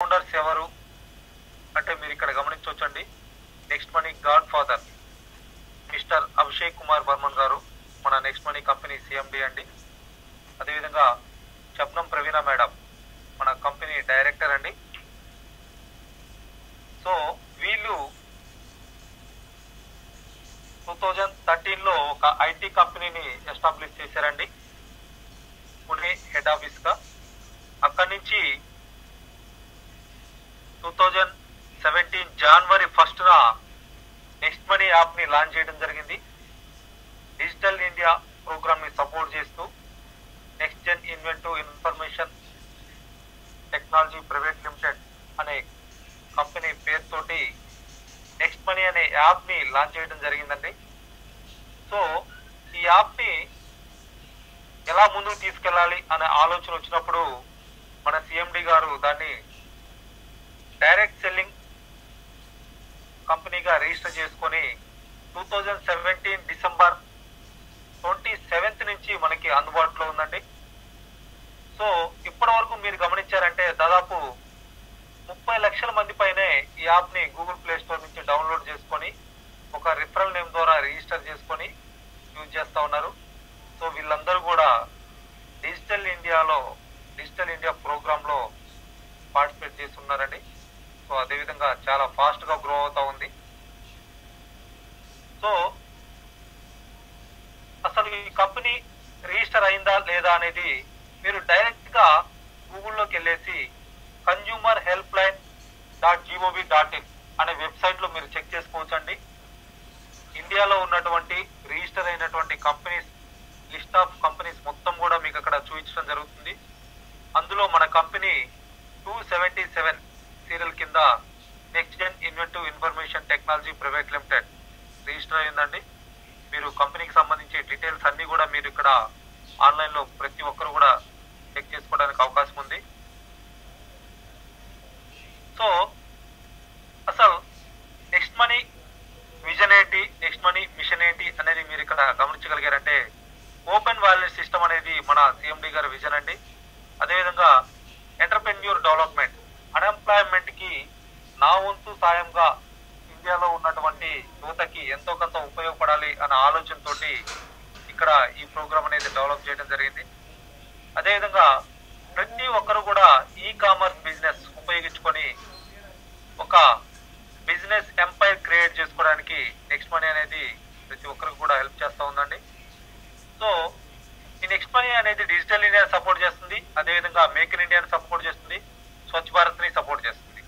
Founders ఎవరు అంటే మీరు ఇక్కడ గమనించవచ్చండి. Next money godfather mister Abhishek Kumar Barman గారు మన నెక్స్ట్ మనీ కంపెనీ సిఎండి అండి. అదేవిధంగా శబ్నం ప్రవీణ మేడం మన కంపెనీ డైరెక్టర్ అండి. సో వీళ్ళు 2013లో ఒక ఐటీ కంపెనీని ఎస్టాబ్లిష్ చేశారండి, పుణే హెడ్ ఆఫీస్ గా. అక్కడి నుంచి 2017 జనవరి 1న నెక్స్ట్ మనీ యాప్ ని లాంచ్ చేయడం జరిగింది. డిజిటల్ ఇండియా ప్రోగ్రామ్ ని సపోర్ట్ చేస్తూ next gen inventive information technology private limited అనే కంపెనీ పేరుతోటి నెక్స్ట్ మనీ అనే యాప్ ని లాంచ్ చేయడం జరిగిందండి. సో ఈ యాప్ ని ఎలా ముందుకు తీసుకెళ్ళాలి అనే ఆలోచన వచ్చినప్పుడు మన సిఎండి గారు దాన్ని డైరెక్ట్ సెల్లింగ్ కంపెనీగా రిజిస్టర్ చేసుకొని 2017 డిసెంబర్ 27 నుంచి మనకి అందుబాటులో ఉందండి. సో ఇప్పటి వరకు మీరు గమనించారంటే దాదాపు 30 లక్షల మంది పైనే ఈ యాప్ ని గూగుల్ ప్లే స్టోర్ నుంచి డౌన్లోడ్ చేసుకొని ఒక రిఫరల్ నేమ్ ద్వారా రిజిస్టర్ చేసుకొని యూజ్ చేస్తా ఉన్నారు. సో వీళ్ళందరూ కూడా డిజిటల్ ఇండియా ప్రోగ్రామ్ లో పార్టిసిపేట్ చేస్తున్నారండి. సో అదేవిధంగా చాలా ఫాస్ట్ గా గ్రో అవుతా ఉంది. సో అసలు ఈ కంపెనీ రిజిస్టర్ అయిందా లేదా అనేది మీరు డైరెక్ట్ గా గూగుల్లోకి వెళ్ళేసి consumerhelpline.gov.in అనే వెబ్సైట్ లో మీరు చెక్ చేసుకోవచ్చండి. ఇండియాలో ఉన్నటువంటి రిజిస్టర్ అయినటువంటి కంపెనీస్ లిస్ట్ ఆఫ్ కంపెనీస్ మొత్తం కూడా మీకు అక్కడ చూపించడం జరుగుతుంది. అందులో మన కంపెనీ 277 సీరియల్ కింద next gen inventive information technology private limited register అయిందండి. మీరు కంపెనీకి సంబంధించి డీటెయిల్స్ అన్ని కూడా మీరు ఇక్కడ ఆన్లైన్ లో ప్రతి ఒక్కరు కూడా చెక్ చేసుకోవడానికి అవకాశం ఉంది. సో అసలు నెక్స్ట్ మనీ విజన్ ఏంటి, నెక్స్ట్ మనీ మిషన్ ఏంటి అనేది మీరు ఇక్కడ గమనించగలిగారంటే ఓపెన్ వాలెట్ సిస్టమ్ అనేది మన సిఎండి గారి విజన్ అండి. అదేవిధంగా ఎంటర్ప్రెన్యూర్ డెవలప్మెంట్, అన్ఎంప్లాయ్మెంట్ కి నా వంతు సాయంగా ఇండియాలో ఉన్నటువంటి యువతకి ఎంతో కొంత ఉపయోగపడాలి అనే ఆలోచనతోటి ఇక్కడ ఈ ప్రోగ్రామ్ అనేది డెవలప్ చేయడం జరిగింది. అదేవిధంగా ప్రతి ఒక్కరు కూడా ఈ కామర్స్ బిజినెస్ ఉపయోగించుకొని ఒక బిజినెస్ ఎంపైర్ క్రియేట్ చేసుకోవడానికి నెక్స్ట్ మనీ అనేది ప్రతి ఒక్కరికి కూడా హెల్ప్ చేస్తూ ఉందండి. సో ఈ నెక్స్ట్ మనీ అనేది డిజిటల్ ఇండియా సపోర్ట్ చేస్తుంది, అదేవిధంగా మేక్ ఇన్ ఇండియాని సపోర్ట్ చేస్తుంది, స్వచ్ఛ భారత్ ని సపోర్ట్ చేస్తుంది.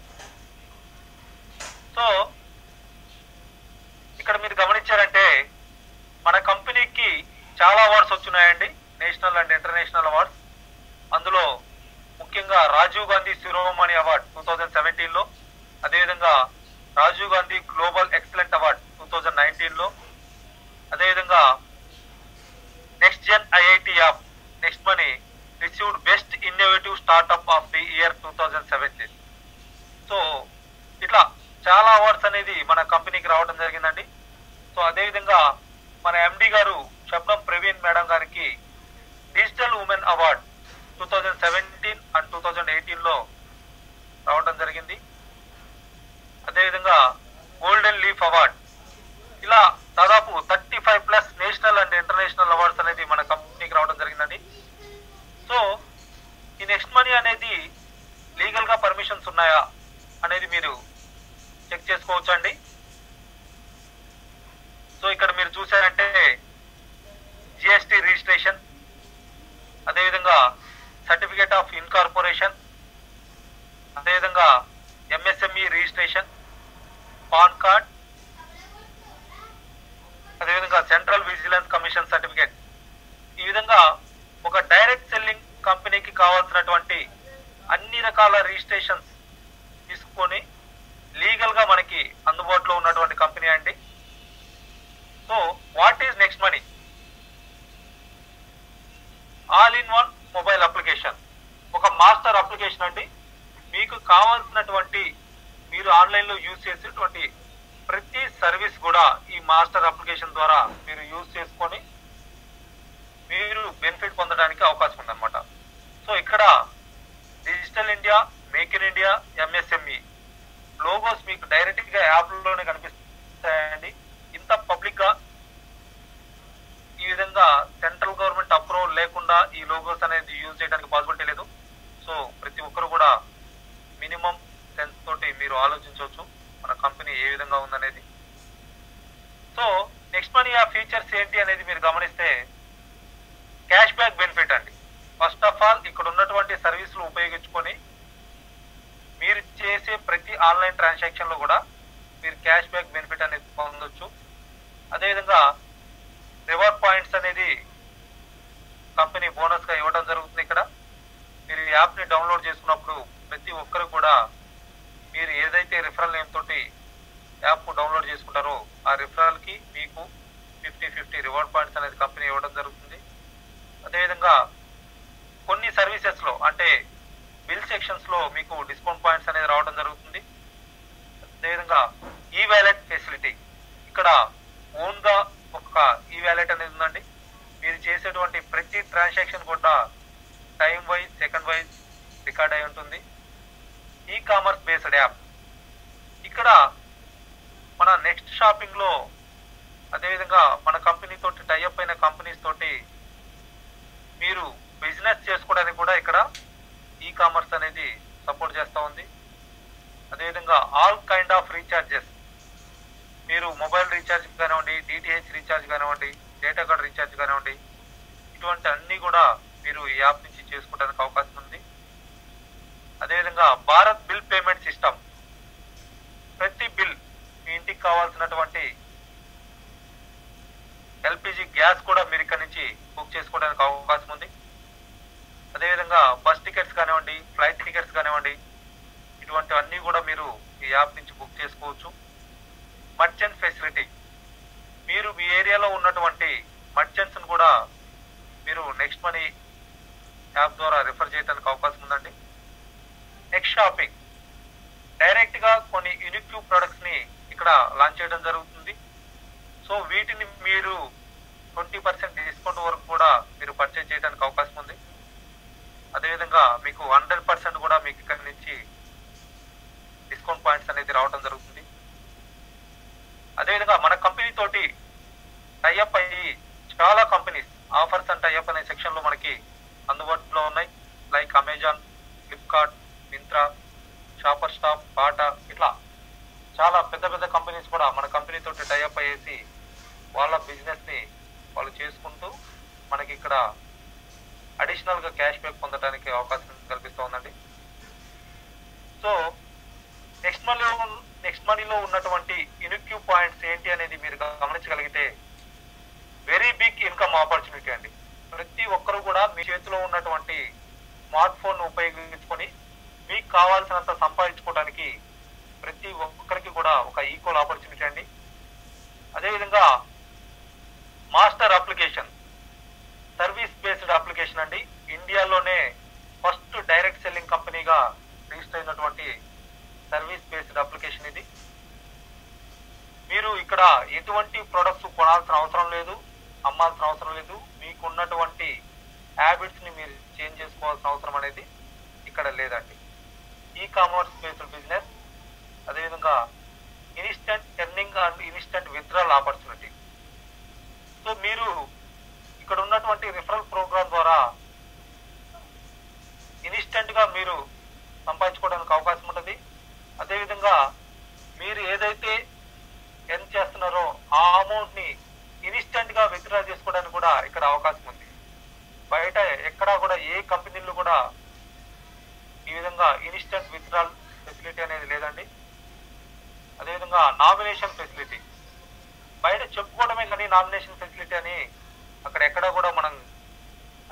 సో ఇక్కడ మీరు గమనించారంటే మన కంపెనీకి చాలా అవార్డ్స్ వచ్చున్నాయండి, నేషనల్ అండ్ ఇంటర్నేషనల్ అవార్డ్స్. అందులో ముఖ్యంగా రాజీవ్ గాంధీ శిరోమణి అవార్డ్ 2017లో, అదేవిధంగా Rajiv Gandhi global excellent award 2019లో, అదేవిధంగా next gen IIT app next money received best innovative startup of the year 2017. So ఇట్లా చాలా అవార్డ్స్ అనేది మన కంపెనీకి రావడం జరిగిందండి. సో అదేవిధంగా మన ఎండి గారు శబ్నం ప్రవీణ్ మేడం గారికి డిజిటల్ ఉమెన్ అవార్డ్ 2017 అండ్ 2018లో రావడం జరిగింది. అదేవిధంగా గోల్డెన్ లీఫ్ అవార్డ్, ఇలా దాదాపు 35+ నేషనల్ అండ్ ఇంటర్నేషనల్ అవార్డ్స్ అనేది మన కంపెనీకి రావడం జరిగిందండి. సో ఈ నెక్స్ట్ మనీ అనేది లీగల్ గా పర్మిషన్స్ ఉన్నాయా అనేది మీరు చెక్ చేసుకోవచ్చు అండి. సో ఇక్కడ మీరు చూసారంటే జిఎస్టి రిజిస్ట్రేషన్, అదేవిధంగా సర్టిఫికేట్ ఆఫ్ ఇన్కార్పొరేషన్, అదేవిధంగా ఎంఎస్ఎంఈ రిజిస్ట్రేషన్, పాన్ కార్డ్, అదేవిధంగా సెంట్రల్ విజిలెన్స్ కమిషన్ సర్టిఫికేట్. ఈ విధంగా ఒక డైరెక్ట్ సెల్లింగ్ కంపెనీకి కావాల్సినటువంటి అన్ని రకాల రిజిస్ట్రేషన్స్ తీసుకొని లీగల్ గా మనకి అందుబాటులో ఉన్నటువంటి కంపెనీ అండి. So what is next money? All in one mobile application, ఒక మాస్టర్ అప్లికేషన్ అండి. మీకు కావాల్సినటువంటి మీరు ఆన్లైన్ లో యూజ్ చేసేటువంటి ప్రతి సర్వీస్ కూడా ఈ మాస్టర్ అప్లికేషన్ ద్వారా మీరు యూజ్ చేసుకొని మీరు బెనిఫిట్ పొందడానికి అవకాశం ఉందన్నమాట. సో ఇక్కడ digital India make in India, MSME logos మీకు డైరెక్ట్ గా యాప్ లోనే కనిపిస్తాయండి. ఇంత పబ్లిక్ గా ఈ విధంగా సెంట్రల్ గవర్నమెంట్ అప్రూవల్ లేకుండా ఈ లోగోస్ అనేది యూజ్ చేయడానికి పాసిబిలిటీ లేదు. సో ప్రతి ఒక్కరు కూడా మినిమం సెన్స్ తోటి మీరు ఆలోచించవచ్చు మన కంపెనీ ఏ విధంగా ఉందనేది. సో నెక్స్ట్ మనీ ఆ ఫీచర్స్ ఏంటి అనేది మీరు గమనిస్తే క్యాష్ బ్యాక్ బెనిఫిట్ అండి. ఫస్ట్ ఆఫ్ ఆల్ ఇక్కడ ఉన్నటువంటి సర్వీసులు ఉపయోగించుకొని మీరు చేసే ప్రతి ఆన్లైన్ ట్రాన్సాక్షన్ లో కూడా మీరు క్యాష్ బ్యాక్ బెనిఫిట్ అనేది పొందొచ్చు. అదేవిధంగా రివార్డ్ పాయింట్స్ అనేది కంపెనీ బోనస్ గా ఇవ్వడం జరుగుతుంది. ఇక్కడ మీరు ఈ యాప్ ని డౌన్లోడ్ చేసుకున్నప్పుడు ప్రతి ఒక్కరు కూడా మీరు ఏదైతే రిఫరల్ నేమ్ తోటి యాప్ డౌన్లోడ్ చేసుకుంటారో ఆ రిఫరల్ కి మీకు 50-50 రివార్డ్ పాయింట్స్ అనేది కంపెనీ ఇవ్వడం జరుగుతుంది. అదేవిధంగా కొన్ని సర్వీసెస్ లో అంటే బిల్ సెక్షన్స్ లో మీకు డిస్కౌంట్ పాయింట్స్ అనేది రావడం జరుగుతుంది. అదేవిధంగా ఈ వ్యాలెట్ ఫెసిలిటీ ఇక్కడ ఓన్ గా ఒక ఈ వ్యాలెట్ అనేది ఉందండి. మీరు చేసేటువంటి ప్రతి ట్రాన్సాక్షన్ కూడా time wise second wise record అయి ఉంటుంది. ఈ కామర్స్ బేస్డ్ యాప్ ఇక్కడ మన నెక్స్ట్ షాపింగ్ లో అదేవిధంగా మన కంపెనీ తోటి టైఅప్ అయిన కంపెనీస్ తోటి మీరు బిజినెస్ చేసుకోవడానికి కూడా ఇక్కడ ఈ కామర్స్ అనేది సపోర్ట్ చేస్తూ ఉంది. అదేవిధంగా ఆల్ కైండ్ ఆఫ్ రీఛార్జెస్ మీరు మొబైల్ రీఛార్జ్ కానివ్వండి, డిటిహెచ్ రీఛార్జ్ కానివ్వండి, డేటా కార్డ్ రీఛార్జ్ కానివ్వండి, ఇటువంటి అన్ని కూడా మీరు ఈ యాప్ నుంచి చేసుకోవడానికి అవకాశం ఉంది. అదేవిధంగా భారత్ బిల్ పేమెంట్ సిస్టమ్ ప్రతి బిల్ మీ ఇంటికి కావాల్సినటువంటి ఎల్పిజి గ్యాస్ కూడా మీరు ఇక్కడ నుంచి బుక్ చేసుకోవడానికి అవకాశం ఉంది. అదేవిధంగా బస్ టికెట్స్ కానివ్వండి, ఫ్లైట్ టికెట్స్ కానివ్వండి, ఇటువంటివన్నీ కూడా మీరు ఈ యాప్ నుంచి బుక్ చేసుకోవచ్చు. మర్చెంట్ ఫెసిలిటీ మీరు మీ ఏరియాలో ఉన్నటువంటి మర్చెంట్స్ కూడా మీరు నెక్స్ట్ మనీ యాప్ ద్వారా రిఫర్ చేయడానికి అవకాశం ఉందండి. నెక్స్ట్ షాపింగ్ డైరెక్ట్ గా కొన్ని యూనిక్ ప్రొడక్ట్స్ ని ఇక్కడ లాంచ్ చేయడం జరుగుతుంది. సో వీటిని మీరు 20% డిస్కౌంట్ వరకు కూడా మీరు పర్చేజ్ చేయడానికి అవకాశం ఉంది. అదేవిధంగా మీకు 100% కూడా మీకు ఇక్కడ నుంచి డిస్కౌంట్ పాయింట్స్ అనేది రావడం జరుగుతుంది. అదేవిధంగా మన కంపెనీ తోటి టైఅప్ అయ్యి చాలా కంపెనీస్ ఆఫర్స్ అండ్ టైఅప్ అనే సెక్షన్ లో మనకి అందుబాటులో ఉన్నాయి. Like Amazon, Flipkart, Myntra, Shopper Stop, Bata, ఇట్లా చాలా పెద్ద పెద్ద కంపెనీస్ కూడా మన కంపెనీ తోటి టైఅప్ అయ్యేసి వాళ్ళ బిజినెస్ ని వాళ్ళు చేసుకుంటూ మనకి ఇక్కడ అడిషనల్ గా క్యాష్ బ్యాక్ పొందడానికి అవకాశం కల్పిస్తూ ఉందండి. సో నెక్స్ట్ మనీలో ఉన్నటువంటి యూనిక్ పాయింట్స్ ఏంటి అనేది మీరు గమనించగలిగితే వెరీ బిగ్ ఇన్కమ్ ఆపర్చునిటీ అండి. ప్రతి ఒక్కరు కూడా మీ చేతిలో ఉన్నటువంటి స్మార్ట్ ఫోన్ ఉపయోగించుకొని మీకు కావాల్సినంత సంపాదించుకోవడానికి ప్రతి ఒక్కరికి కూడా ఒక ఈక్వల్ ఆపర్చునిటీ అండి. అదేవిధంగా master application service based application అండి. ఇండియాలోనే ఫస్ట్ డైరెక్ట్ సెల్లింగ్ కంపెనీగా రిజిస్టర్ అయినటువంటి సర్వీస్ బేస్డ్ అప్లికేషన్ ఇది. మీరు ఇక్కడ ఎటువంటి ప్రొడక్ట్స్ కొనాల్సిన అవసరం లేదు, అమ్మాల్సిన అవసరం లేదు. మీకు ఉన్నటువంటి హ్యాబిట్స్ ని మీరు చేంజ్ చేసుకోవాల్సిన అవసరం అనేది ఇక్కడ లేదండి. ఈ కామర్స్ బేస్డ్ బిజినెస్ అదేవిధంగా instant earning and instant withdrawal opportunity. So మీరు ఇక్కడ ఉన్నటువంటి రిఫరల్ ప్రోగ్రామ్ ద్వారా ఇన్స్టెంట్ గా మీరు సంపాదించుకోవడానికి అవకాశం ఉంటుంది. అదేవిధంగా మీరు ఏదైతే ఎర్న్ చేస్తున్నారో ఆ అమౌంట్ ని ఇన్స్టెంట్ గా విత్డ్రా చేసుకోవడానికి కూడా ఇక్కడ అవకాశం ఉంది. బయట ఎక్కడా కూడా ఏ కంపెనీలు కూడా ఈ విధంగా ఇన్స్టెంట్ విత్డ్రాల్ ఫెసిలిటీ అనేది లేదండి. అదేవిధంగా నామినేషన్ ఫెసిలిటీ బయట చెప్పుకోవడమే కానీ నామినేషన్ ఫెసిలిటీ అని అక్కడ ఎక్కడా కూడా మనం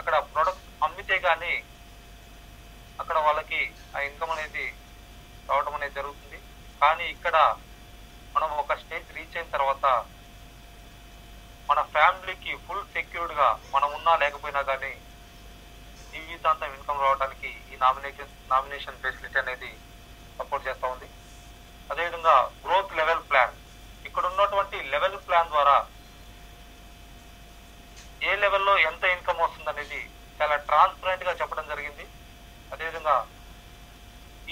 అక్కడ ప్రొడక్ట్ అమ్మితే కానీ అక్కడ వాళ్ళకి ఆ ఇన్కమ్ అనేది రావడం అనేది జరుగుతుంది. కానీ ఇక్కడ మనం ఒక స్టేజ్ రీచ్ అయిన తర్వాత మన ఫ్యామిలీకి ఫుల్ సెక్యూర్డ్ గా మనం ఉన్నా లేకపోయినా కానీ జీవితాంతం ఇన్కమ్ రావడానికి ఈ నామినేషన్ ఫెసిలిటీ అనేది సపోర్ట్ చేస్తూ ఉంది. అదేవిధంగా గ్రోత్ లెవెల్ ప్లాన్ ఇక్కడ ఉన్నటువంటి లెవెల్ ప్లాన్ ద్వారా ఏ లెవెల్లో ఎంత ఇన్కమ్ వస్తుంది అనేది చాలా ట్రాన్స్పరెంట్ గా చెప్పడం జరిగింది. అదేవిధంగా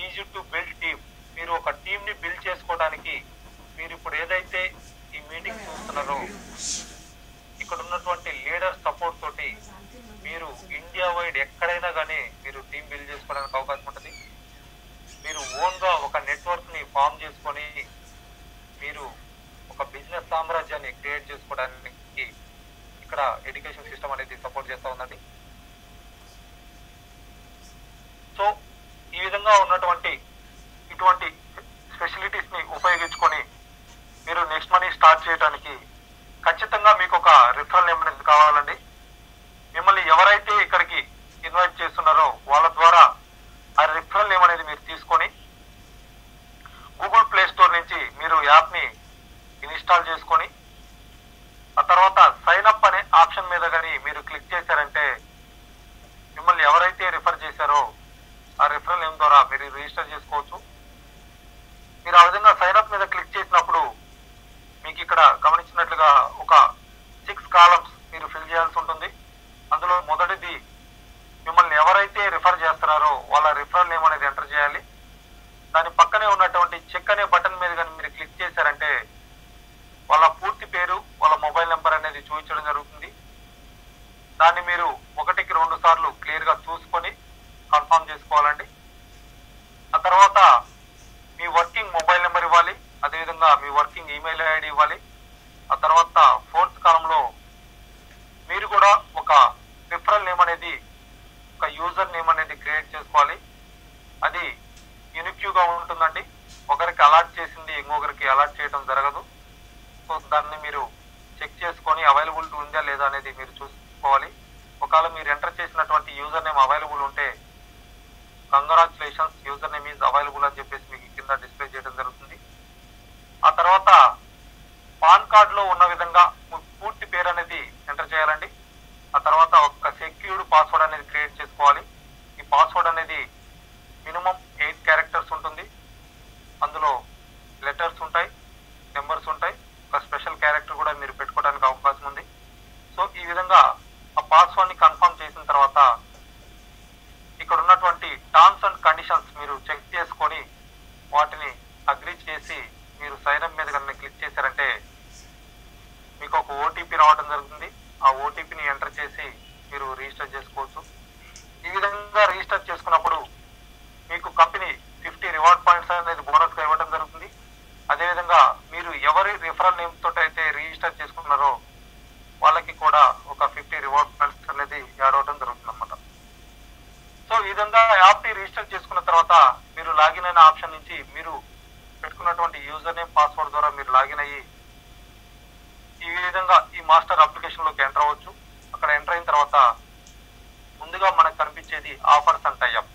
ఈజీ టు బిల్డ్ టీమ్. మీరు ఒక టీమ్ ని బిల్డ్ చేసుకోవడానికి మీరు ఇప్పుడు ఏదైతే ఈ మీటింగ్ చూస్తున్నారో ఇక్కడ ఉన్నటువంటి లీడర్ సపోర్ట్ తోటి మీరు ఇండియా వైడ్ ఎక్కడైనా కానీ మీరు టీమ్ బిల్డ్ చేసుకోవడానికి అవకాశం ఉంటుంది. మీరు ఓన్ గా ఒక నెట్వర్క్ ని ఫామ్ చేసుకొని మీరు ఒక బిజినెస్ సామ్రాజ్యాన్ని క్రియేట్ చేసుకోవడానికి ఇక్కడ ఎడ్యుకేషన్ సిస్టమ్ అనేది సపోర్ట్ చేస్తూ ఉందండి. సో ఈ విధంగా ఉన్నటువంటి ఇటువంటి ఫెసిలిటీస్ ని ఉపయోగించుకొని మీరు నెక్స్ట్ మనీ స్టార్ట్ చేయడానికి ఖచ్చితంగా మీకు ఒక రిఫరల్ నేమ్ అనేది కావాలండి. మిమ్మల్ని ఎవరైతే ఇక్కడికి ఇన్వైట్ చేస్తున్నారో వాళ్ళ ద్వారా ఆ రిఫరల్ నేమ్ అనేది మీరు తీసుకొని గూగుల్ ప్లే స్టోర్ నుంచి మీరు యాప్ ని ఇన్స్టాల్ చేసుకొని ఆ తర్వాత సైన్ అప్ అనే ఆప్షన్ మీద కానీ మీరు క్లిక్ చేశారంటే మిమ్మల్ని ఎవరైతే రిఫర్ చేశారో ఆ రిఫరల్ నేమ్ ద్వారా మీరు రిజిస్టర్ చేసుకోవచ్చు. మీరు ఆ విధంగా సైన్ అప్ మీద క్లిక్ చేసినప్పుడు మీకు ఇక్కడ గమనించినట్లుగా ఒక 6 కాలమ్స్ మీరు ఫిల్ చేయాల్సి ఉంటుంది. అందులో మొదటిది మిమ్మల్ని ఎవరైతే రిఫర్ చేస్తున్నారో వాళ్ళ రిఫరల్ నేమ్ అనేది ఎంటర్ చేయాలి. దాని పక్కనే ఉన్నటువంటి చెక్ అనే బటన్ మీద కానీ మీరు క్లిక్ చేశారంటే వాళ్ళ పూర్తి పేరు వాళ్ళ మొబైల్ నెంబర్ అనేది చూపించడం జరుగుతుంది. దాన్ని మీరు 1కి 2 సార్లు క్లియర్ గా చూసుకొని కన్ఫర్మ్ చేసుకోవాలండి. ఆ తర్వాత మీ వర్కింగ్ మొబైల్ నెంబర్ ఇవ్వాలి, అదేవిధంగా మీ వర్కింగ్ ఈమెయిల్ ఐడి ఇవ్వాలి. ఆ తర్వాత 4th కాలంలో మీరు కూడా ఒక రిఫరల్ నేమ్ అనేది ఒక యూజర్ నేమ్ అనేది క్రియేట్ చేసుకోవాలి. అది యూనిక్యూగా ఉంటుందండి. ఒకరికి అలాట్ చేసింది ఇంకొకరికి అలాట్ చేయడం జరగదు. సో దాన్ని మీరు చెక్ చేసుకొని అవైలబిలిటీ ఉందా లేదా అనేది మీరు చూసుకోవాలి. ఒకవేళ మీరు ఎంటర్ చేసినటువంటి యూజర్ నేమ్ అవైలబుల్ ఉంటే congratulations user name is available అని చెప్పేసి మీకు కింద డిస్ప్లే చేయడం జరుగుతుంది. ఆ తర్వాత పాన్ కార్డ్ లో ఉన్న విధంగా పూర్తి పేరు అనేది ఎంటర్ చేయాలండి. ఆ తర్వాత ఒక సెక్యూర్డ్ పాస్వర్డ్ అనేది క్రియేట్ చేసుకోవాలి. ఈ పాస్వర్డ్ అనేది మినిమం 8 క్యారెక్టర్స్ ఉంటుంది. అందులో లెటర్స్ ఉంటాయి, నెంబర్స్ ఉంటాయి, ఒక స్పెషల్ క్యారెక్టర్ కూడా మీరు పెట్టుకోవడానికి అవకాశం ఉంది. సో ఈ విధంగా ఆ పాస్వర్డ్ ని కన్ఫర్మ్ చేసిన తర్వాత ఇక్కడ ఉన్నటువంటి టర్మ్స్ అండ్ కండిషన్స్ మీరు చెక్ చేసుకొని వాటిని అగ్రీ చేసి మీరు సైన్ అప్ మీద కనుక క్లిక్ చేశారంటే మీకు ఒక ఓటీపీ రావడం జరుగుతుంది. ఆ ఓటీపీని ఎంటర్ చేసి మీరు రిజిస్టర్ చేసుకోవచ్చు. ఈ విధంగా రిజిస్టర్ చేసుకున్నప్పుడు మీకు కంపెనీ 50 రివార్డ్ పాయింట్స్ అనేది బోనస్ గా ఇవ్వడం జరుగుతుంది. అదేవిధంగా మీరు ఎవరి రిఫరల్ నేమ్ తోటి అయితే రిజిస్టర్ చేసుకున్నారో వాళ్ళకి కూడా ఒక 50 రివార్డ్ పాయింట్స్ అనేది యాడ్ అవడం జరుగుతుంది అన్నమాట. సో ఈ విధంగా యాప్ ని రిజిస్టర్ చేసుకున్న తర్వాత మీరు లాగిన్ అయిన ఆప్షన్ నుంచి మీరు పెట్టుకున్నటువంటి యూజర్ నేమ్ పాస్వర్డ్ ద్వారా మీరు లాగిన్ అయ్యి ఈ విధంగా ఈ మాస్టర్ అప్లికేషన్ లోకి ఎంటర్ అవ్వచ్చు. అక్కడ ఎంటర్ అయిన తర్వాత ముందుగా మనకు కనిపించేది ఆఫర్స్ అండ్ టైఅప్.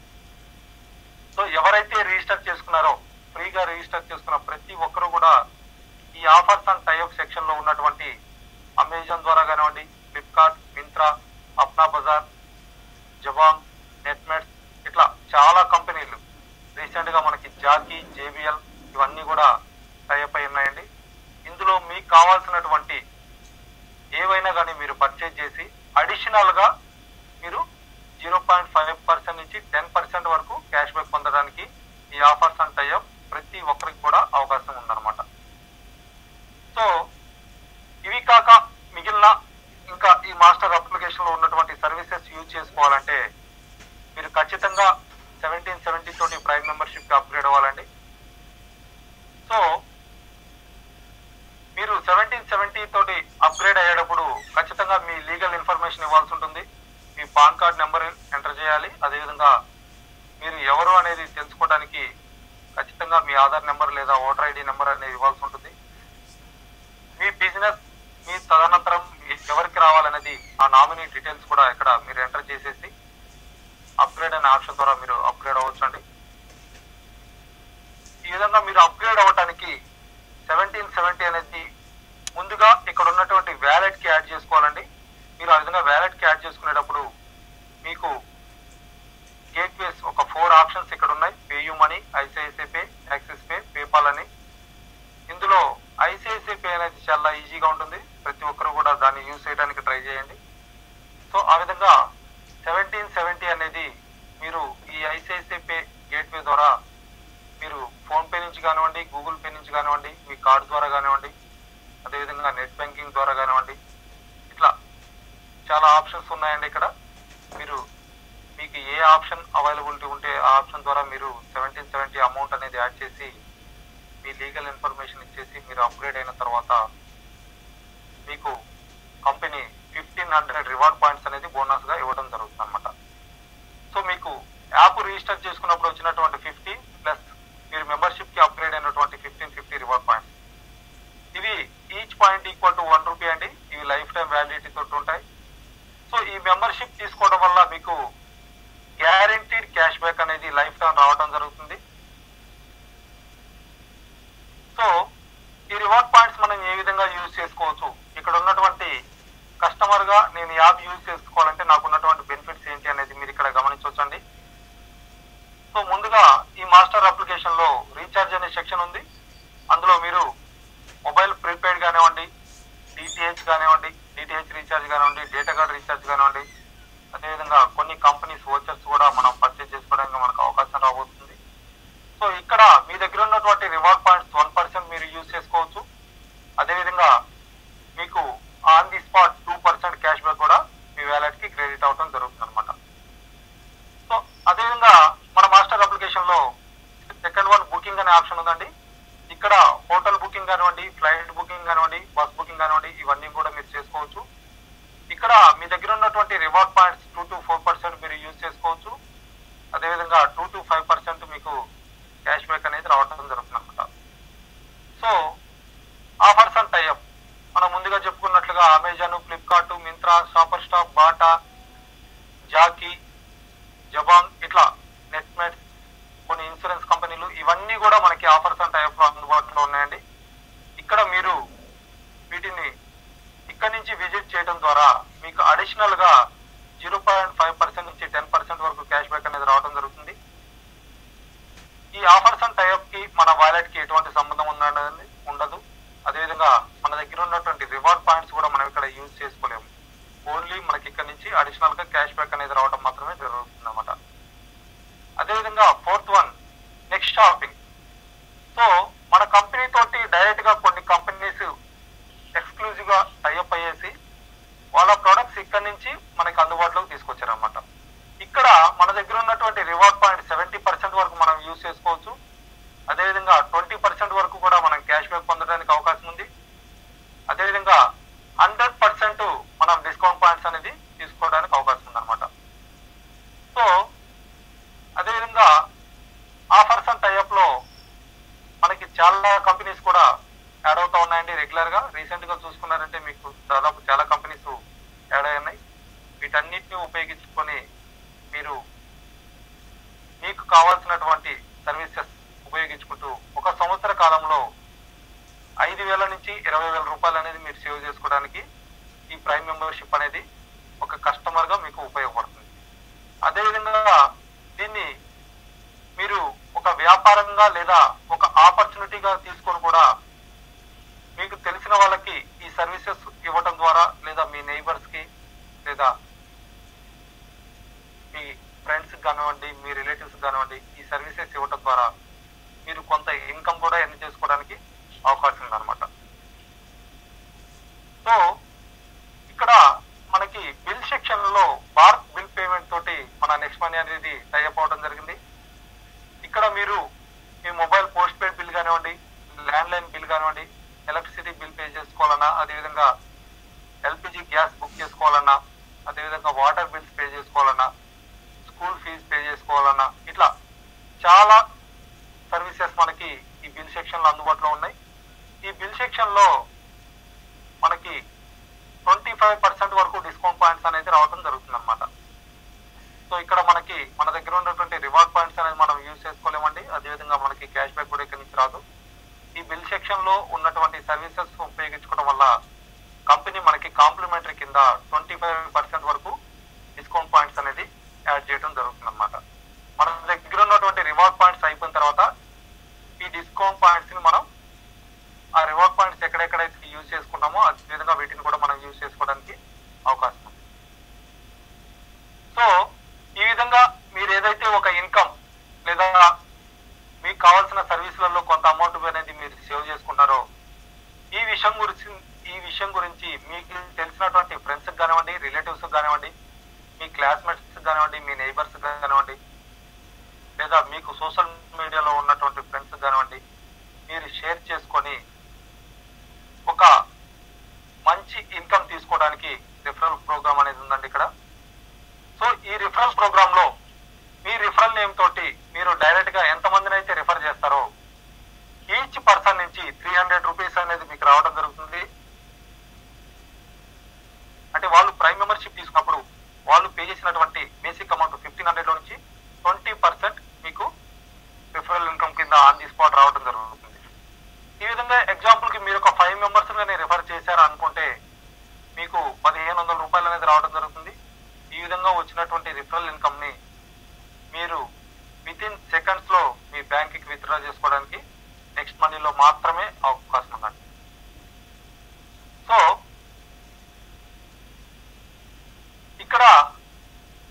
సో ఎవరైతే రిజిస్టర్ చేసుకున్నారో ఫ్రీగా రిజిస్టర్ చేసుకున్న ప్రతి ఒక్కరు కూడా ఈ ఆఫర్స్ అండ్ టైఅప్ సెక్షన్ లో ఉన్నటువంటి అమెజాన్ ద్వారా కానివ్వండి, ఫ్లిప్కార్ట్, మింత్రా, అప్నా బజార్, జబాంగ్, నెట్మెట్స్ ఇట్లా చాలా కంపెనీలు రీసెంట్ గా మనకి జాకీ, జేబిఎల్ ఇవన్నీ కూడా టైఅప్ అయి ఉన్నాయండి. ఇందులో మీకు కావాల్సినటువంటి ఏవైనా కానీ మీరు పర్చేజ్ చేసి అడిషనల్ గా మీరు 0.5% నుంచి 10% వరకు క్యాష్ బ్యాక్ పొందడానికి ఈ ఆఫర్స్ అండ్ టైఅప్ ప్రతి ఒక్కరికి కూడా అవకాశం ఉందన్నమాట. సో ఇవి కాక మిగిలిన ఇంకా ఈ మాస్టర్ అప్లికేషన్ లో ఉన్నటువంటి సర్వీసెస్ యూజ్ చేసుకోవాలంటే మీరు ఖచ్చితంగా 1770 తోటి ప్రైమ్ మెంబర్షిప్ కి అప్గ్రేడ్ అవ్వాలండి. సో మీరు 1770 తోటి అప్గ్రేడ్ అయ్యేటప్పుడు ఖచ్చితంగా మీ లీగల్ ఇన్ఫర్మేషన్ ఇవ్వాల్సి ఉంటుంది. మీ పాన్ కార్డ్ నెంబర్ ఎంటర్ చేయాలి. అదేవిధంగా మీరు ఎవరు అనేది తెలుసుకోవడానికి ఖచ్చితంగా మీ ఆధార్ నెంబర్ లేదా ఓటర్ ఐడి నెంబర్ అనేది ఇవ్వాల్సి ఉంటుంది. మీ బిజినెస్ మీ తదనంతరం ఎవరికి రావాలనేది ఆ నామినీ డీటెయిల్స్ కూడా ఇక్కడ మీరు ఎంటర్ చేసేసి అప్గ్రేడ్ అనే ఆప్షన్ ద్వారా మీరు అప్గ్రేడ్ అవ్వచ్చు అండి. ఈ విధంగా మీరు అప్గ్రేడ్ అవ్వడానికి 1770 అనేది ముందుగా ఇక్కడ ఉన్నటువంటి వ్యాలెట్ కి యాడ్ చేసుకోవాలండి. మీరు ఆ విధంగా వ్యాలెట్ కి యాడ్ చేసుకునేటప్పుడు మీకు గేట్వేస్ ఒక 4 ఆప్షన్స్ ఇక్కడ ఉన్నాయి. PayU money, ICICI pay, axis pay, PayPal అని. ఇందులో ఐసిఐసిఐ పే అనేది చాలా ఈజీగా ఉంటుంది. ప్రతి ఒక్కరు కూడా దాన్ని యూజ్ చేయడానికి ట్రై చేయండి. సో ఆ విధంగా 1770 అనేది మీరు ఈ ఐసిఐసిఐ పే గేట్వే ద్వారా నుంచి కానివ్వండి, గూగుల్ పే నుంచి కానివ్వండి, మీ కార్డు ద్వారా కానివ్వండి, అదేవిధంగా నెట్ బ్యాంకింగ్ ద్వారా కానివ్వండి, ఇట్లా చాలా ఆప్షన్స్ ఉన్నాయండి. ఇక్కడ మీకు ఏ ఆప్షన్ అవైలబిలిటీ ఉంటే ఆ ఆప్షన్ ద్వారా మీరు 1770 అమౌంట్ అనేది యాడ్ చేసి మీ లీగల్ ఇన్ఫర్మేషన్ ఇచ్చేసి మీరు అప్గ్రేడ్ అయిన తర్వాత మీకు కంపెనీ 1500 రివార్డ్ పాయింట్స్ అనేది బోనస్ గా ఇవ్వడం జరుగుతుంది అనమాట. సో మీకు యాప్ రిజిస్టర్ చేసుకున్నప్పుడు వచ్చినటువంటి 50 ప్లస్ మీరు మెంబర్షిప్ కి అప్గ్రేడ్ అయినటువంటి 1550 రివార్డ్ పాయింట్స్, ఇవి each point equal to 1 rupee అండి. ఇవి లైఫ్ టైం వ్యాలిడిటీ తోటి ఉంటాయి. సో ఈ మెంబర్షిప్ తీసుకోవడం వల్ల మీకు గ్యారెంటీడ్ క్యాష్ బ్యాక్ అనేది లైఫ్ టైం రావడం జరుగుతుంది. సో ఈ రివార్డ్ పాయింట్స్ మనం ఏ విధంగా యూజ్ చేసుకోవచ్చు, ఇక్కడ ఉన్నటువంటి కస్టమర్ గా నేను యాప్ యూజ్ చేసుకోవాలంటే నాకు ఉన్నటువంటి బెనిఫిట్స్ ఏంటి అనేది మీరు ఇక్కడ గమనించవచ్చండి. సో ముందుగా ఈ మాస్టర్ అప్లికేషన్ లో రీఛార్జ్ అనే సెక్షన్ ఉంది. అందులో మీరు మొబైల్ ప్రీపెయిడ్ కానివ్వండి, డిటిహెచ్ కానివ్వండి, డిటిహెచ్ రీఛార్జ్ కానివ్వండి, డేటా కార్డ్ రీఛార్జ్ కానివ్వండి, అదేవిధంగా కొన్ని కంపెనీస్ వోచర్స్ కూడా మనం పర్చేజ్ చేసుకోవడానికి మనకు అవకాశం రాబోతుంది. సో ఇక్కడ మీ దగ్గర ఉన్నటువంటి రివార్డ్ పాయింట్స్ 1% మీరు యూజ్ చేసుకోవచ్చు. అదేవిధంగా మీకు on the spot 2% cash back కూడా మీ వ్యాలెట్ కి క్రెడిట్ అవడం జరుగుతుంది అనమాట. సో అదేవిధంగా మన మాస్టర్ అప్లికేషన్ లో సెకండ్ వన్ బుకింగ్ అనే ఆప్షన్ ఉందండి. ఇక్కడ హోటల్ బుకింగ్ కానివ్వండి, ఫ్లైట్ బుకింగ్ కానివ్వండి, బస్ బుకింగ్ కానివ్వండి, ఇవన్నీ కూడా మీరు చేసుకోవచ్చు. ఇక్కడ మీ దగ్గర ఉన్నటువంటి రివార్డ్ పాయింట్స్ 2 to 4% మీరు యూజ్ చేసుకోవచ్చు. అదేవిధంగా 2 to 5% మీకు క్యాష్ బ్యాక్ అనేది రావడం జరుగుతుంది అనమాట. సో ఆఫర్స్ అండ్ టైఅప్ మనం ముందుగా చెప్పుకున్నట్లుగా Amazon, Flipkart, Myntra, Shopper Stop, Bata, Jockey, Jabong, ఇట్లా నెట్మెట్, కొన్ని ఇన్సూరెన్స్ కంపెనీలు, ఇవన్నీ కూడా మనకి ఆఫర్స్ అండ్ టైప్ లో అందుబాటులో ఉన్నాయండి. ఇక్కడ మీరు వీటిని ఇక్కడ నుంచి విజిట్ చేయడం ద్వారా మీకు అడిషనల్ గా 0.5% నుంచి 10% వరకు క్యాష్ బ్యాక్ అనేది రావడం జరుగుతుంది. ఈ ఆఫర్స్ అండ్ టైప్ కి మన వాలెట్ కి ఎటువంటి సంబంధం ఉండదు. అదేవిధంగా మన దగ్గర ఉన్నటువంటి రివార్డ్ పాయింట్స్ కూడా మనం ఇక్కడ యూజ్ చేసుకోలేము. ఓన్లీ మనకి ఇక్కడ నుంచి అడిషనల్ గా క్యాష్ బ్యాక్ అనేది రావడం మాత్రమే జరుగుతుంది అన్నమాట. అదేవిధంగా fourth one next shopping. So మన కంపెనీ తోటి డైరెక్ట్ గా కొన్ని కంపెనీస్ ఎక్స్క్లూజివ్ గా టైఅప్ అయ్యేసి వాళ్ళ ప్రొడక్ట్స్ ఇక్కడ నుంచి మనకి అందుబాటులోకి తీసుకొచ్చారనమాట. ఇక్కడ మన దగ్గర ఉన్నటువంటి రివార్డ్ పాయింట్ 70% వరకు మనం యూజ్ చేసుకోవచ్చు. అదేవిధంగా 20% వరకు కూడా మనం క్యాష్ బ్యాక్ పొందడానికి అవకాశం ఉంది. అదేవిధంగా 100% మనం డిస్కౌంట్ పాయింట్స్ అనేది తీసుకోవడానికి అవకాశం ఉందన్నమాట. సో అదేవిధంగా ఆఫర్స్ అండ్ టైఅప్ లో మనకి చాలా కంపెనీస్ కూడా యాడ్ అవుతా ఉన్నాయండి రెగ్యులర్ గా. రీసెంట్ గా చూసుకున్నారంటే మీకు దాదాపు చాలా కంపెనీస్ యాడ్ అయి ఉన్నాయి. వీటన్నిటిని ఉపయోగించుకొని మీరు మీకు కావాల్సినటువంటి సర్వీసెస్ ఉపయోగించుకుంటూ 1 సంవత్సర కాలంలో 5,000 నుంచి 20,000 రూపాయలు అనేది మీరు సేవ్ చేసుకోవడానికి ఈ ప్రైమ్ మెంబర్షిప్ అనేది ఒక కస్టమర్ గా మీకు ఉపయోగపడుతుంది. అదేవిధంగా దీన్ని మీరు ఒక వ్యాపారంగా లేదా ఒక ఆపర్చునిటీగా తీసుకొని కూడా మీకు తెలిసిన వాళ్ళకి ఈ సర్వీసెస్ ఇవ్వటం ద్వారా, లేదా మీ నైబర్స్ కి, లేదా మీ ఫ్రెండ్స్ కానివ్వండి, మీ రిలేటివ్స్ కానివ్వండి, ఈ సర్వీసెస్ ఇవ్వటం ద్వారా మీరు కొంత ఇన్కమ్ కూడా ఎర్న్ చేసుకోవడానికి అవకాశం ఉందన్నమాట. సో ఇక్కడ మనకి బిల్ సెక్షన్ లో భారత్ బిల్ పేమెంట్ తోటి మన నెక్స్ట్ మనీ అనేది టైఅప్ అవడం జరిగింది. ఇక్కడ మీరు మీ మొబైల్ పోస్ట్ పెయిడ్ బిల్ కానివ్వండి, ల్యాండ్ లైన్ బిల్ కానివ్వండి, ఎలక్ట్రిసిటీ బిల్ పే చేసుకోవాలన్నా, అదేవిధంగా ఎల్పిజి గ్యాస్ బుక్ చేసుకోవాలన్నా, అదేవిధంగా వాటర్ బిల్స్ పే చేసుకోవాలన్నా, స్కూల్ ఫీజు పే చేసుకోవాలన్నా, ఇట్లా చాలా సర్వీసెస్ మనకి ఈ బిల్ సెక్షన్ లో అందుబాటులో ఉన్నాయి. ఈ బిల్ సెక్షన్ లో మనకి 25% వరకు డిస్కౌంట్ పాయింట్స్ అనేది రావడం జరుగుతుంది అనమాట. సో ఇక్కడ మనకి మన దగ్గర ఉన్నటువంటి రివార్డ్ పాయింట్స్ అనేది మనం యూజ్ చేసుకోలేమండి. అదేవిధంగా మనకి క్యాష్ బ్యాక్ కూడా ఇక్కడి నుంచి రాదు. ఈ బిల్ సెక్షన్ లో ఉన్నటువంటి సర్వీసెస్ ఉపయోగించుకోవడం వల్ల కంపెనీ మనకి కాంప్లిమెంటరీ కింద 25% వరకు డిస్కౌంట్ పాయింట్స్ అనేది యాడ్ చేయడం జరుగుతుంది అనమాట. మన దగ్గర ఉన్నటువంటి రివార్డ్ పాయింట్స్ అయిపోయిన తర్వాత ఈ డిస్కౌంట్ పాయింట్స్ ని మనం ఆ రివార్డ్ పాయింట్స్ ఎక్కడెక్కడైతే యూజ్ చేసుకున్నామో అదే విధంగా వీటిని కూడా మనం యూజ్ చేసుకోవడానికి అవకాశం ఉంది. సో ఈ విధంగా మీరు ఏదైతే ఒక ఇన్కమ్ లేదా మీకు కావాల్సిన సర్వీసుల ఫ్యూచర్లో కొంత అమౌంట్ అనేది మీరు సేవ్ చేసుకుంటారో ఈ విషయం గురించి మీకు తెలిసినటువంటి ఫ్రెండ్స్కి కానివ్వండి, రిలేటివ్స్ కానివ్వండి, మీ క్లాస్మేట్స్ కానివ్వండి, మీ నైబర్స్ కానివ్వండి, లేదా మీకు సోషల్ మీడియాలో ఉన్నటువంటి ఫ్రెండ్స్ కానివ్వండి, మీరు షేర్ చేసుకొని ఒక మంచి ఇన్కమ్ తీసుకోవడానికి రిఫరల్ ప్రోగ్రామ్ అనేది ఉందండి ఇక్కడ. సో ఈ రిఫరల్ ప్రోగ్రామ్ లో మీ రిఫరల్ నేమ్ తోటి మీరు డైరెక్ట్ గా ఎంతమందిని అయితే రిఫర్ చేస్తారో ఈచ్ పర్సన్ నుంచి 300 రూపీస్ అనేది మీకు రావడం జరుగుతుంది. అంటే వాళ్ళు ప్రైమ్ మెంబర్షిప్ తీసుకున్నప్పుడు వాళ్ళు పే చేసినటువంటి బేసిక్ అమౌంట్ 1500 లో నుంచి 20% మీకు రిఫరల్ ఇన్కమ్ కింద ఆన్ ది స్పాట్ రావడం జరుగుతుంది. ఈ విధంగా ఎగ్జాంపుల్ కి మీరు ఒక 5 మెంబర్స్ గానీ రిఫర్ చేశారు అనుకుంటే మీకు 1500 రూపాయలు అనేది రావడం జరుగుతుంది. ఈ విధంగా వచ్చినటువంటి రిఫరల్ ఇన్కమ్ ని మీరు విత్ ఇన్ సెకండ్స్ లో మీ బ్యాంక్ కి విత్డ్రా చేసుకోవడానికి నెక్స్ట్ మనీలో మాత్రమే అవకాశం ఉందండి. సో ఇక్కడ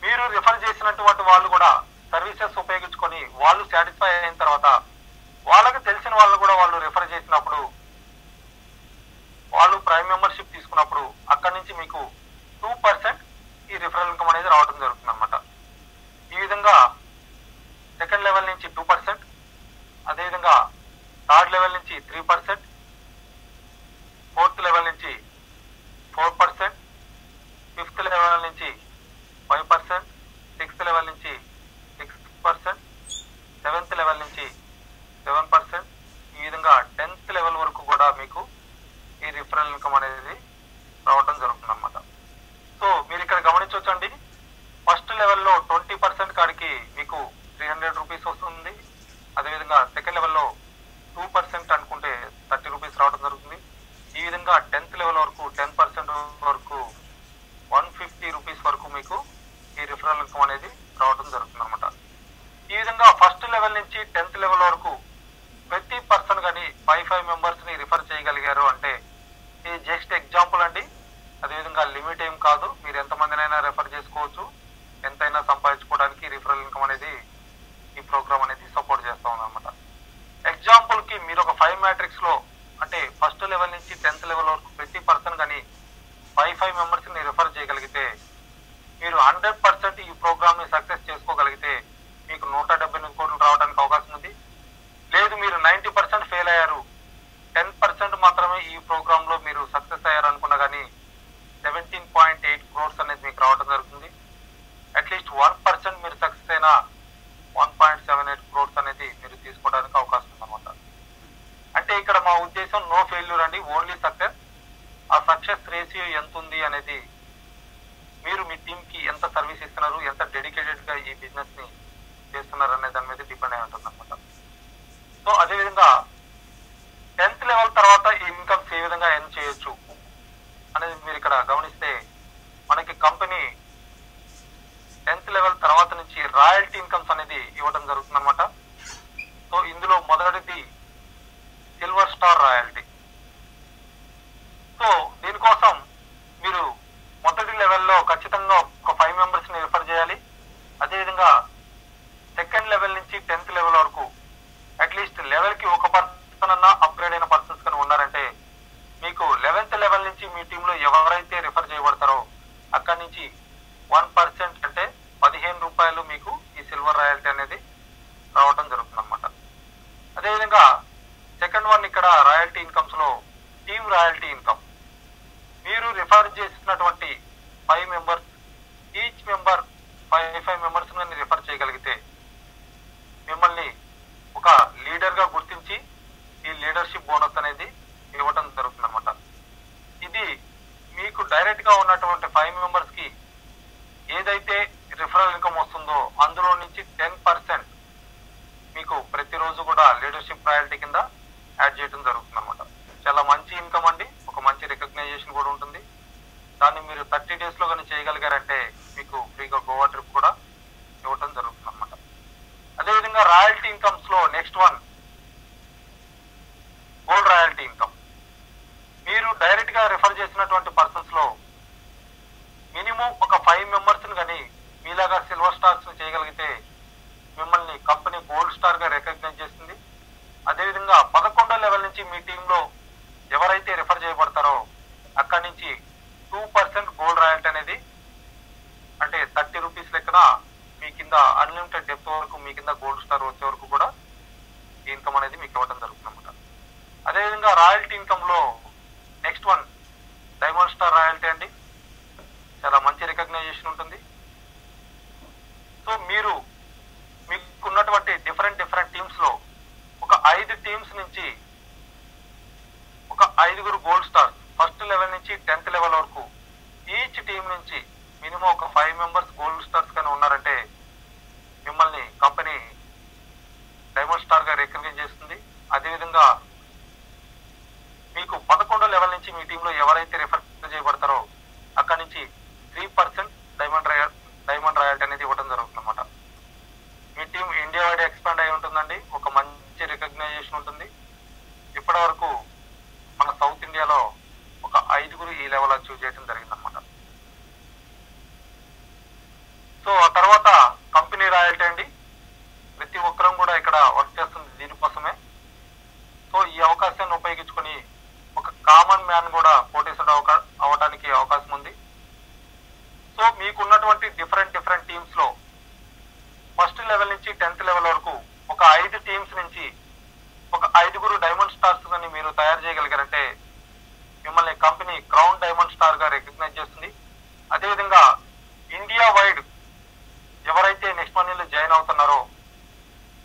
మీరు రిఫర్ చేసినటువంటి వాళ్ళు కూడా సర్వీసెస్ ఉపయోగించుకొని వాళ్ళు సాటిస్ఫై అయిన తర్వాత వాళ్ళకి తెలిసిన వాళ్ళు కూడా వాళ్ళు రిఫర్ చేసినప్పుడు వాళ్ళు ప్రైమ్ మెంబర్షిప్ తీసుకున్నప్పుడు అక్కడి నుంచి మీకు 2% ఈ రిఫరల్ ఇన్కమ్ అనేది రావడం జరుగుతుంది అనమాట. ఈ విధంగా సెకండ్ లెవెల్ నుంచి 2%, అదేవిధంగా థర్డ్ లెవెల్ నుంచి 3%, ఫోర్త్ లెవెల్ నుంచి 4%, ఫిఫ్త్ లెవెల్ నుంచి 5%, సిక్స్త్ లెవెల్ నుంచి 6%, సెవెంత్ లెవెల్ నుంచి 7%, ఈ విధంగా 10th లెవెల్ వరకు కూడా మీకు ఈ రిఫరల్ ఇన్కమ్ అనేది రావడం జరుగుతుంది అనమాట. సో మీరు ఇక్కడ గమనించవచ్చండి, ఫస్ట్ లెవెల్లో 20% కాడికి మీకు 300 రూపీస్ వస్తుంది. అదేవిధంగా సెకండ్ లెవెల్లో 2% అనుకుంటే 30 రూపీస్ రావడం జరుగుతుంది. ఈ విధంగా 10th లెవెల్ వరకు 10% వరకు 150 రూపీస్ వరకు మీకు ఈ రిఫరల్ ఇన్కమ్ అనేది రావడం జరుగుతుంది అనమాట. ఈ విధంగా ఫస్ట్ లెవెల్ నుంచి 10th లెవెల్ వరకు ప్రతి పర్సన్ కానీ 5 మెంబర్స్ ని రిఫర్ చేయగలిగారు అంటే ఇది జస్ట్ ఎగ్జాంపుల్ అండి. అదేవిధంగా లిమిట్ ఏం కాదు, మీరు ఎంతమందినైనా రెఫర్ చేసుకోవచ్చు, ఎంతైనా సంపాదించుకోవడానికి రిఫరల్ ఇన్కమ్ అనేది ఈ ప్రోగ్రామ్ అనేది సపోర్ట్ చేస్తా ఉందన్నమాట. ఎగ్జాంపుల్ కి మీరు ఒక 5 మ్యాట్రిక్స్ లో అంటే ఫస్ట్ లెవెల్ నుంచి 10th లెవెల్ వరకు ప్రతి పర్సన్ కానీ 5 మెంబర్స్ ని రిఫర్ చేయగలిగితే మీరు 100% ఈ ప్రోగ్రామ్ ని సక్సెస్ చేసుకోగలిగితే మీకు 170 కోట్లు రావడానికి అవకాశం ఉంది. లేదు మీరు 90% ఫెయిల్ అయ్యారు, 10% మాత్రమే ఈ ప్రోగ్రామ్ లో మీరు సక్సెస్ అయ్యారు అనుకున్నా కానీ 17.8 క్రోర్స్ అనేది మీకు రావడం జరుగుతుంది. అట్లీస్ట్ 1% మీరు సక్సెస్ అయినా 1.78 క్రోర్స్ అనేది మీరు తీసుకోవడానికి అవకాశం ఉందన్నమాట. అంటే ఇక్కడ మా ఉద్దేశం నో ఫెయిల్యూర్ అండి, ఓన్లీ సక్సెస్. ఆ సక్సెస్ రేషియో ఎంత ఉంది అనేది మీరు మీ టీమ్ కి ఎంత సర్వీస్ ఇస్తున్నారు, ఎంత డెడికేటెడ్ గా ఈ బిజినెస్ ని చేస్తున్నారు అనే దాని మీద డిపెండ్ అయి ఉంటుంది అనమాట. సో అదేవిధంగా 10th లెవెల్ తర్వాత ఈ ఇన్కమ్స్ ఏ విధంగా ఎర్న్ చేయొచ్చు అనేది మీరు ఇక్కడ గమనిస్తే మనకి కంపెనీ 10th లెవెల్ తర్వాత నుంచి రాయల్టీ ఇన్కమ్స్ అనేది ఇవ్వడం జరుగుతుంది అనమాట. సో ఇందులో మొదటిది సిల్వర్ స్టార్ రాయల్టీ. సో దీనికోసం మీరు మొదటి లెవెల్లో ఖచ్చితంగా ఒక 5 మెంబర్స్ ని రిఫర్ చేయాలి. అదేవిధంగా సెకండ్ లెవెల్ నుంచి 10th లెవెల్ వరకు అట్లీస్ట్ లెవెల్ కి ఒక పర్సన్ అన్నా అప్గ్రేడ్ అయిన పర్సన్స్ కానీ ఉన్నారంటే మీకు 11th లెవెల్ నుంచి మీ టీంలో ఎవరైతే రిఫర్ చేయబడతారో అక్కడి నుంచి 1% అంటే 15 రూపాయలు మీకు ఈ సిల్వర్ రాయల్టీ అనేది రావడం జరుగుతుంది అనమాట. అదేవిధంగా సెకండ్ వన్ ఇక్కడ రాయల్టీ ఇన్కమ్స్ లో టీమ్ రాయల్టీ ఇన్కమ్. మీరు రిఫర్ చేసినటువంటి 5 members each member 5 members refer చేయగలిగితే మిమ్మల్ని ఒక లీడర్ గా గుర్తించి ఈ లీడర్షిప్ బోనస్ అనేది ఇవ్వడం జరుగుతుంది అనమాట. ఇది మీకు డైరెక్ట్ గా ఉన్నటువంటి 5 మెంబర్స్ కి ఏదైతే రిఫరల్ ఇన్కమ్ వస్తుందో అందులో నుంచి 10% మీకు ప్రతిరోజు కూడా లీడర్షిప్ రాయల్టీ కింద యాడ్ చేయడం జరుగుతుంది అనమాట. చాలా మంచి ఇన్కమ్ అండి, ఒక మంచి రికగ్నైజేషన్ కూడా ఉంటుంది. దాన్ని మీరు 30 days లో కానీ చేయగలిగారంటే మీకు ఫ్రీగా గోవా ట్రిప్ కూడా ఇవ్వడం జరుగుతుంది అనమాట. అదేవిధంగా రాయల్టీ ఇన్కమ్స్ లో next one gold royalty income. మీరు డైరెక్ట్ గా రిఫర్ చేసినటువంటి పర్సన్స్ లో మినిమం ఒక 5 మెంబర్స్ కానీ మీలాగా సిల్వర్ స్టార్స్ చేయగలిగితే మిమ్మల్ని కంపెనీ గోల్డ్ స్టార్ గా రికగ్నైజ్ చేస్తుంది. అదేవిధంగా నుంచి మీ టీంలో ఎవరైతే రిఫర్ చేయబడతారో అక్కడి నుంచి 2% గోల్డ్ రాయల్టీ అనేది, అంటే 30 రూపీస్ లెక్కన మీ కింద అన్లిమిటెడ్ డెప్త్ వరకు మీ కింద గోల్డ్ స్టార్ వచ్చే వరకు కూడా ఈ ఇన్కమ్ అనేది మీకు ఇవ్వడం జరుగుతుంది అనమాట. అదేవిధంగా రాయల్టీ ఇన్కమ్ లో next one diamond star royalty అండి. చాలా మంచి రికగ్నైజేషన్ ఉంటుంది. సో మీకున్నటువంటి డిఫరెంట్ టీమ్స్ లో ఒక 5 టీమ్స్ నుంచి ఒక 5గురు గోల్డ్ స్టార్స్ ఫస్ట్ లెవెల్ నుంచి 10th లెవెల్ వరకు ఈచ్ టీం నుంచి మినిమం ఒక 5 మెంబర్స్ గోల్డ్ స్టార్స్ కానీ ఉన్నారంటే మిమ్మల్ని కంపెనీ డైమండ్ స్టార్ గా రికగ్నైజ్ చేస్తుంది. అదేవిధంగా మీకు 11వ లెవెల్ నుంచి మీ టీంలో ఎవరైతే రిఫర్ చేయబడతారో అక్కడి నుంచి 3% డైమండ్ రాయల్టీ అనేది ఇవ్వడం జరుగుతుంది అనమాట. మీ టీం ఇండియా వైడ్ ఎక్స్పాండ్ అయి ఉంటుందండి. ఒక మంచి రికగ్నైజేషన్ ఉంటుంది. ఇప్పటి వరకు మన సౌత్ ఇండియాలో ఒక 5గురు ఈ లెవెల్ అచీవ్ చేయడం జరిగింది అనమాట. సో ఆ తర్వాత కంపెనీ రాయల్టీ అండి. ప్రతి ఒక్కరం కూడా ఇక్కడ వర్క్ చేస్తుంది దీనికోసమే. సో ఈ అవకాశాన్ని ఉపయోగించుకొని ఒక కామన్ మ్యాన్ కూడా కోటేశ్వరుడు అవడానికి అవకాశం ఉంది. సో మీకున్నటువంటి డిఫరెంట్ టీమ్స్ లో ఫస్ట్ లెవెల్ నుంచి 10th లెవెల్ వరకు ఒక 5 టీమ్స్ నుంచి ఒక 5గురు డైమండ్ స్టార్స్ అని మీరు తయారు చేయగలిగారంటే మిమ్మల్ని కంపెనీ క్రౌన్ డైమండ్ స్టార్ గా రికగ్నైజ్ చేస్తుంది. అదేవిధంగా ఇండియా వైడ్ ఎవరైతే నెక్స్ట్ మనీలో జాయిన్ అవుతున్నారో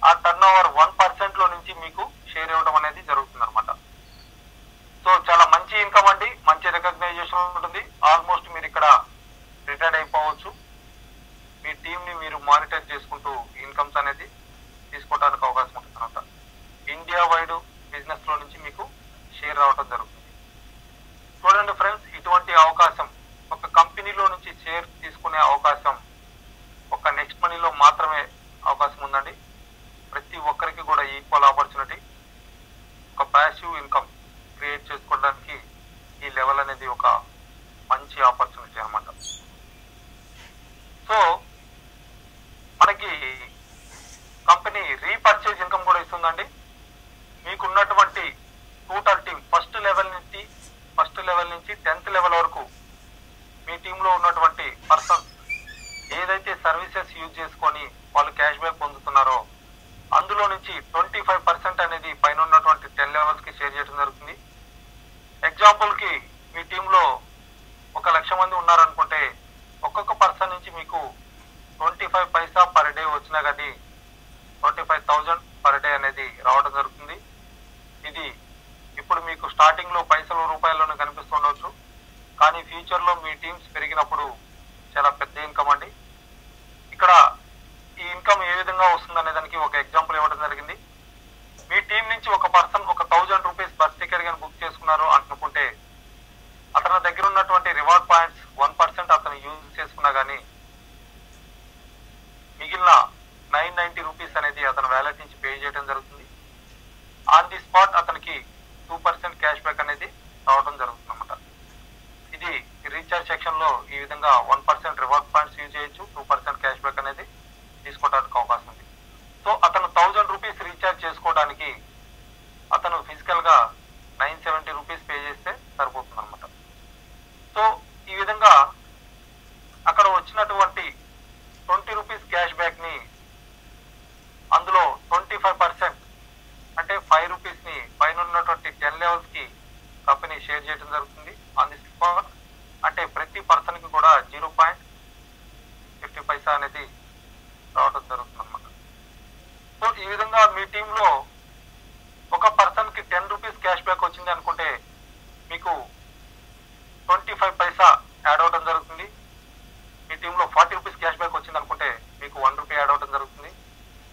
ఆ టర్న్ ఓవర్ 1% లో నుంచి మీకు షేర్ ఇవ్వడం అనేది జరుగుతుంది అనమాట. సో చాలా మంచి ఇన్కమ్ అండి, మంచి రికగ్నైజేషన్ ఉంటుంది. ఆల్మోస్ట్ మీరు ఇక్కడ రిటైర్డ్ అయిపోవచ్చు. మీ టీం ని మీరు మానిటర్ చేసుకుంటూ ఇన్కమ్స్ అనేది తీసుకోవడానికి అవకాశం ఉంటుంది అనమాట. ఇండియా వైడ్ బిజినెస్ లో నుంచి మీకు షేర్ రావడం జరుగుతుంది. చూడండి ఫ్రెండ్స్, ఇటువంటి అవకాశం ఒక కంపెనీలో నుంచి షేర్ తీసుకునే అవకాశం ఒక నెక్స్ట్ మనీలో మాత్రమే అవకాశం ఉందండి. ప్రతి ఒక్కరికి కూడా ఈక్వల్ ఆపర్చునిటీ. ఒక ప్యాసివ్ ఇన్కమ్ క్రియేట్ చేసుకోవడానికి ఈ లెవెల్ అనేది ఒక మంచి ఆపర్చునిటీ అనమాట. సో మనకి కంపెనీ రీపర్చేజ్ ఇన్కమ్ కూడా ఇస్తుందండి. మీకున్నటువంటి టోటల్ టీం ఫస్ట్ లెవెల్ నుంచి 10th లెవెల్ వరకు మీ టీంలో ఉన్నటువంటి పర్సన్స్ ఏదైతే సర్వీసెస్ యూజ్ చేసుకొని వాళ్ళు క్యాష్ బ్యాక్ పొందుతున్నారో అందులో నుంచి 25% అనేది పైన ఉన్నటువంటి 10 లెవెల్స్ కి షేర్ చేయడం జరుగుతుంది. ఎగ్జాంపుల్ కి మీ టీంలో 1,00,000 మంది ఉన్నారనుకుంటే ఒక్కొక్క పర్సన్ నుంచి మీకు 25 పైసా పర్ డే వచ్చినా కానీ 25,000 పర్ డే అనేది రావడం జరుగుతుంది. ఇది ఇప్పుడు మీకు స్టార్టింగ్ లో పైసలు రూపాయల్లోనే కనిపిస్తుండవచ్చు, కానీ ఫ్యూచర్ లో మీ టీమ్స్ పెరిగినప్పుడు చాలా పెద్ద ఇన్కమ్ అండి. ఇక్కడ ఈ ఇన్కమ్ ఏ విధంగా వస్తుంది అనే దానికి ఒక ఎగ్జాంపుల్ ఇవ్వడం జరిగింది. మీ టీం నుంచి ఒక పర్సన్ ఒక 1000 రూపీస్ బస్ టికెట్ కానీ బుక్ చేసుకున్నారు అనుకుంటే అతని దగ్గర ఉన్నటువంటి రివార్డ్ పాయింట్స్ 1% అతను యూజ్ చేసుకున్నా కానీ మిగిలిన 990 రూపీస్ అనేది అతని వ్యాలెట్ నుంచి పే చేయడం జరుగుతుంది. ఆన్ ది స్పాట్ అతనికి 2% క్యాష్ బ్యాక్ అనేది రావడం జరుగుతుంది అన్నమాట. ఇది రీఛార్జ్ సెక్షన్ లో ఈ విధంగా 1% రివార్డ్ పాయింట్స్ యూజ్ చేయొచ్చు, 2% క్యాష్ బ్యాక్ అనేది తీసుకోవడానికి అవకాశం ఉంది. సో అతను 1000 రూపీస్ రీఛార్జ్ చేసుకోవడానికి అతను ఫిజికల్ గా 970 రూపీస్ పే చేస్తే సరిపోతుంది అనమాట. సో ఈ విధంగా అక్కడ వచ్చినటువంటి 20 రూపీస్ క్యాష్ బ్యాక్ ని అందులో 25% అంటే 5 రూపీస్ ని పైన ఉన్నటువంటి 10 లెవెల్స్ కి కంపెనీ షేర్ చేయడం జరుగుతుంది ఆన్ ది స్పాట్. అంటే ప్రతి పర్సన్ కి కూడా 0.50 పైసా అనేది రావడం జరుగుతుంది అనమాట. సో ఈ విధంగా మీ టీంలో ఒక పర్సన్ కి 10 రూపీస్ క్యాష్ బ్యాక్ వచ్చింది అనుకుంటే మీకు 25 పైసా యాడ్ అవడం జరుగుతుంది. మీ టీంలో 40 రూపీస్ క్యాష్ బ్యాక్ వచ్చింది అనుకుంటే మీకు 1 రూపీ యాడ్ అవడం జరుగుతుంది.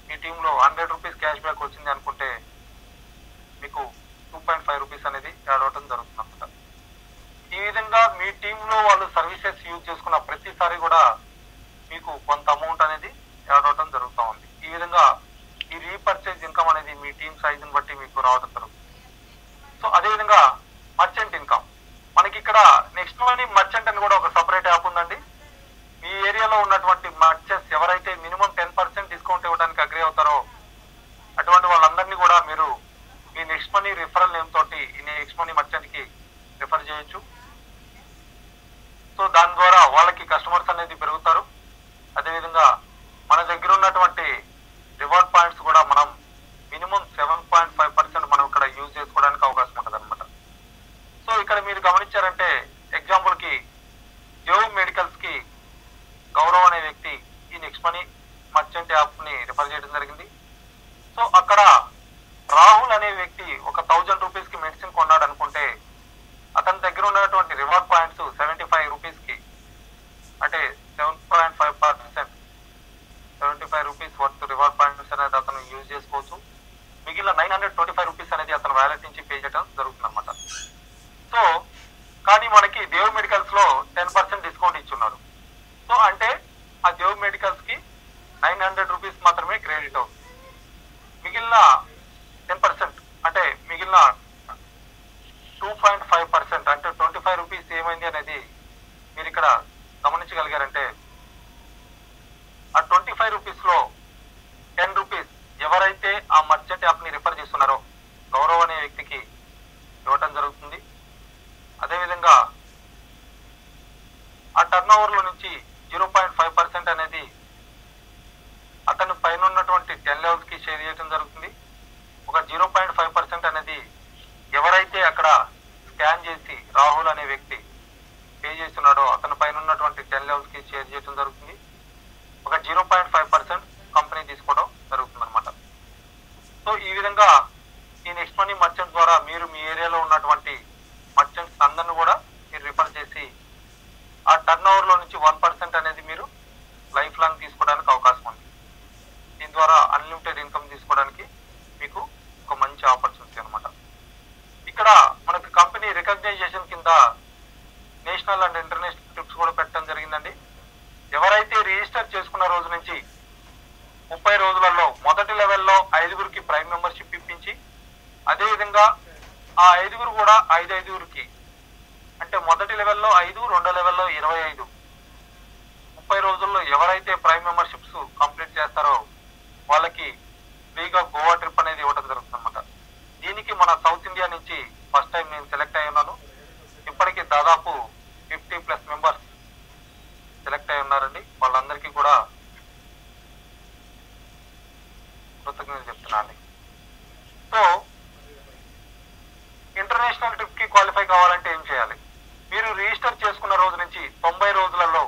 మీ టీంలో 100 రూపీస్ క్యాష్ బ్యాక్ వచ్చింది అనుకుంటే మీకు 2.5 రూపీస్ అనేది యాడ్ అవడం జరుగుతుంది అనమాట. ఈ విధంగా మీ టీంలో వాళ్ళు సర్వీసెస్ యూజ్ చేసుకున్న ప్రతిసారి కూడా మీకు కొంత అమౌంట్ అనేది యాడ్ అవడం జరుగుతూ ఉంది. ఈ విధంగా ఈ రీపర్చేజ్ ఇన్కమ్ అనేది మీ టీం సైజ్ ని బట్టి మీకు రావడం జరుగుతుంది. సో అదేవిధంగా మర్చెంట్ ఇన్కమ్ మనకి ఇక్కడ నెక్స్ట్ మనీ మర్చెంట్ అని కూడా ఒక సపరేట్ యాప్ ఉందండి. మీ ఏరియాలో ఉన్నటువంటి మర్చెంట్స్ ఎవరైతే మినిమం 10% డిస్కౌంట్ ఇవ్వడానికి అగ్రీ అవుతారో అటువంటి వాళ్ళందరినీ కూడా మీరు మీ next next money referral name తోటి ఈ నెక్స్ట్ మనీ మర్చెంట్ కి రిఫర్ చేయొచ్చు. సో దాని ద్వారా వాళ్ళకి కస్టమర్స్ అనేది పెరుగుతారు. అదేవిధంగా మన దగ్గర ఉన్నటువంటి రివార్డ్ పాయింట్స్ కూడా మనం మినిమం 7.5% మనం ఇక్కడ యూజ్ చేసుకోవడానికి అవకాశం ఉంటుంది అనమాట. సో ఇక్కడ మీరు గమనించారంటే ఎగ్జాంపుల్ కి దేవ్ మెడికల్స్ కి గౌరవ్ అనే వ్యక్తి ఈ నెక్స్ట్ మనీ మర్చెంట్ యాప్ ని రిఫర్ చేయడం జరిగింది. సో అక్కడ రాహుల్ అనే వ్యక్తి ఒక 1000 రూపీస్ కి మెడిసిన్ కొన్నాడు అనుకుంటే అతని దగ్గర ఉన్నటువంటి రివార్డ్ పాయింట్స్ 75 రూపీస్ కి, అంటే 7.5%, 75 రూపీస్ వర్త్ రివార్డ్ పాయింట్స్ అనేది అతను యూజ్ చేసుకోవచ్చు. మిగిలిన 925 రూపీస్ అనేది అతను వ్యాలెట్ నుంచి పే చేయడం జరుగుతుంది అనమాట. సో కానీ మనకి దేవ్ మెడికల్స్ లో 10% డిస్కౌంట్ ఇచ్చున్నారు. సో అంటే ఆ దేవ్ మెడికల్స్ కి 900 రూపీస్ మాత్రమే క్రెడిట్ అవుతుంది. మిగిలిన 10% అంటే మిగిలిన 2.5% అంటే 25 రూపీస్ ఏమైంది అనేది మీరు ఇక్కడ గమనించగలిగారంటే ఆ 25 రూపీస్ లో 10 రూపీస్ ఎవరైతే ఆ మర్చెంట్ యాప్ ని రిఫర్ చేస్తున్నారో గౌరవ్ అనే వ్యక్తికి ఇవ్వటం జరుగుతుంది. అదేవిధంగా ఆ టర్న్ ఓవర్ లో నుంచి 0.5% అనేది అతను పైన ఉన్నటువంటి 10 లెవెల్స్ కి షేర్ చేయడం జరుగుతుంది. ఒక 0.5% అనేది ఎవరైతే అక్కడ స్కాన్ చేసి రాహుల్ అనే వ్యక్తి పే చేస్తున్నాడో అతని పైన ఉన్నటువంటి 10 లెవెల్స్ కి షేర్ చేయడం జరుగుతుంది. ఒక 0.5% కంపెనీ తీసుకోవడం జరుగుతుంది అనమాట. సో ఈ విధంగా ఈ నెక్స్ట్ మనీ మర్చెంట్ ద్వారా మీరు మీ ఏరియాలో ఉన్నటువంటి మర్చెంట్స్ అందరిని కూడా మీరు రిఫర్ చేసి ఆ టర్న్ ఓవర్ లో నుంచి 1% అనేది మీరు లైఫ్ లాంగ్ తీసుకోవడానికి అవకాశం ఉంది. దీని ద్వారా అన్లిమిటెడ్ ఇన్కమ్ తీసుకోవడానికి మీకు ఒక మంచి ఆపర్చునిటీ అనమాట. ఇక్కడ మనకి కంపెనీ రికగ్నైజేషన్ కింద నేషనల్ అండ్ ఇంటర్నేషనల్ ట్రిప్స్ కూడా పెట్టడం జరిగిందండి. ఎవరైతే రిజిస్టర్ చేసుకున్న రోజు నుంచి 30 రోజులలో మొదటి లెవెల్లో 5గురికి ప్రైమ్ మెంబర్షిప్ ఇప్పించి, అదేవిధంగా ఆ 5గురు కూడా 5 అంటే మొదటి లెవెల్లో 5, రెండో లెవెల్లో 25, 30 రోజుల్లో ఎవరైతే ప్రైమ్ మెంబర్షిప్స్ కంప్లీట్ చేస్తారో వాళ్ళకి ఫ్రీగా గోవా ట్రిప్ అనేది ఇవ్వడం జరుగుతుంది అనమాట. దీనికి మన సౌత్ ఇండియా నుంచి ఫస్ట్ టైం నేను సెలెక్ట్ అయి ఉన్నాను. ఇప్పటికీ దాదాపు 50+ మెంబర్స్ సెలెక్ట్ అయి ఉన్నారండి. వాళ్ళందరికీ కూడా కృతజ్ఞతలు చెప్తున్నాను. సో ఇంటర్నేషనల్ ట్రిప్ కి క్వాలిఫై కావాలంటే ఏం చేయాలి? మీరు రిజిస్టర్ చేసుకున్న రోజు నుంచి 90 రోజులలో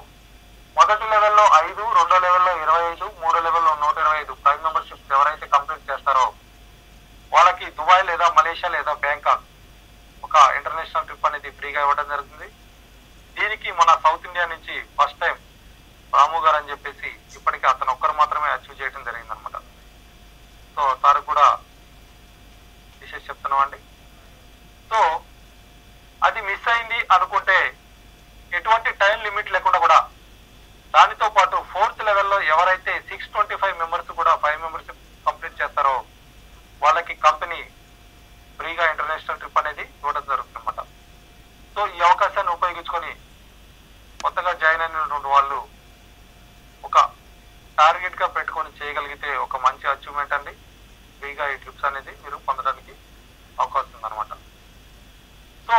మొదటి లెవెల్లో 5, రెండో లెవెల్లో 25, మూడో లెవెల్లో 125 ప్రైమ్ మెంబర్షిప్స్ ఎవరైతే కంప్లీట్ చేస్తారో వాళ్ళకి దుబాయ్ లేదా మలేషియా లేదా బ్యాంకాక్ ఒక ఇంటర్నేషనల్ ట్రిప్ అనేది ఫ్రీగా ఇవ్వడం జరుగుతుంది. దీనికి మన సౌత్ ఇండియా నుంచి ఫస్ట్ టైం రాము గారు అని చెప్పేసి ఇప్పటికీ అతను ఒక్కరు మాత్రమే అచీవ్ చేయడం జరిగింది అనమాట. సో సార్ కూడా విశేష చెప్తున్నామండి. సో అది మిస్ అయింది అనుకుంటే ఎటువంటి టైం లిమిట్ లేకుండా కూడా దానితో పాటు 4th లెవెల్లో ఎవరైతే 625 మెంబర్స్ కూడా 5 మెంబర్షిప్ కంప్లీట్ చేస్తారో వాళ్ళకి కంపెనీ ఫ్రీగా ఇంటర్నేషనల్ ట్రిప్ అనేది ఇవ్వడం జరుగుతుంది అనమాట. సో ఈ అవకాశాన్ని ఉపయోగించుకొని కొత్తగా జాయిన్ అయినటువంటి వాళ్ళు ఒక టార్గెట్ గా పెట్టుకొని చేయగలిగితే ఒక మంచి అచీవ్మెంట్ అండి. ఫ్రీగా ఈ ట్రిప్స్ అనేది మీరు పొందడానికి అవకాశం ఉందన్నమాట. సో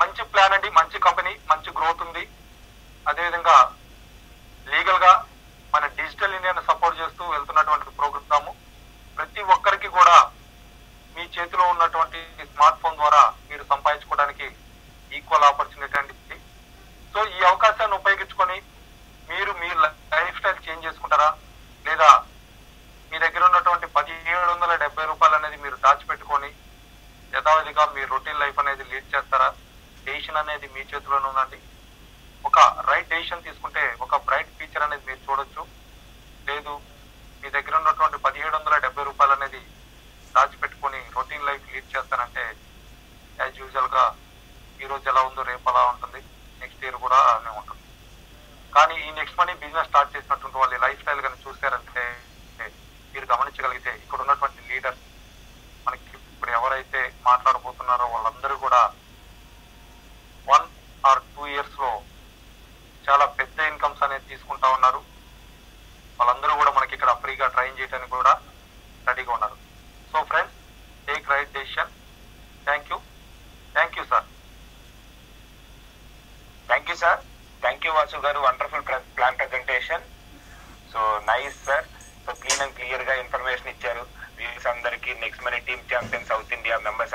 మంచి ప్లాన్ అండి, మంచి కంపెనీ, మంచి గ్రోత్ ఉంది. అదేవిధంగా లీగల్ గా మన డిజిటల్ ఇండియాను సపోర్ట్ చేస్తూ వెళ్తున్నటువంటి ప్రోగ్రాము. ప్రతి ఒక్కరికి కూడా మీ చేతిలో ఉన్నటువంటి స్మార్ట్ ఫోన్ ద్వారా మీరు సంపాదించుకోవడానికి ఈక్వల్ ఆపర్చునిటీ అండి. సో ఈ అవకాశాన్ని ఉపయోగించుకొని మీరు మీ లైఫ్ స్టైల్ చేంజ్ చేసుకుంటారా, లేదా మీ దగ్గర ఉన్నటువంటి 1770 రూపాయలు అనేది మీరు దాచిపెట్టుకొని యథావిధిగా మీ రొటీన్ లైఫ్ అనేది లీడ్ చేస్తారా? డెసిషన్ అనేది మీ చేతిలోనే ఉందండి. ఒక రైట్ డెసిషన్ తీసుకుంటే ఒక బ్రైట్ ఫ్యూచర్ అనేది మీరు చూడొచ్చు. లేదు మీ దగ్గర ఉన్నటువంటి 1770 రూపాయలు అనేది దాచిపెట్టుకొని రొటీన్ లైఫ్ లీడ్ చేస్తానంటే యాజ్ యూజువల్ గా ఈ రోజు ఎలా ఉందో రేపు అలా ఉంటుంది, నెక్స్ట్ ఇయర్ కూడా అలానే ఉంటుంది. కానీ ఈ నెక్స్ట్ మనీ బిజినెస్ స్టార్ట్ చేసినటువంటి వాళ్ళ లైఫ్ స్టైల్ కానీ చూసారంటే మీరు గమనించగలిగితే ఇక్కడ ఉన్నటువంటి లీడర్స్ మనకి ఇప్పుడు ఎవరైతే మాట్లాడబోతున్నారో వాళ్ళందరూ కూడా 1 or 2 years లో చాలా పెద్ద ఇన్కమ్స్ అనేది తీసుకుంటా ఉన్నారు. వాళ్ళందరూ కూడా మనకి ఇక్కడ ఫ్రీగా ట్రైన్ చేయడానికి కూడా రెడీగా ఉన్నారు. So friends, take sir. Thank you Vasu గారు, wonderful plan presentation. So nice sir. So clean and clear గా ఇన్ఫర్మేషన్ ఇచ్చారు వ్యూస్ అందరికి. నెక్స్ట్ మన team champion South India members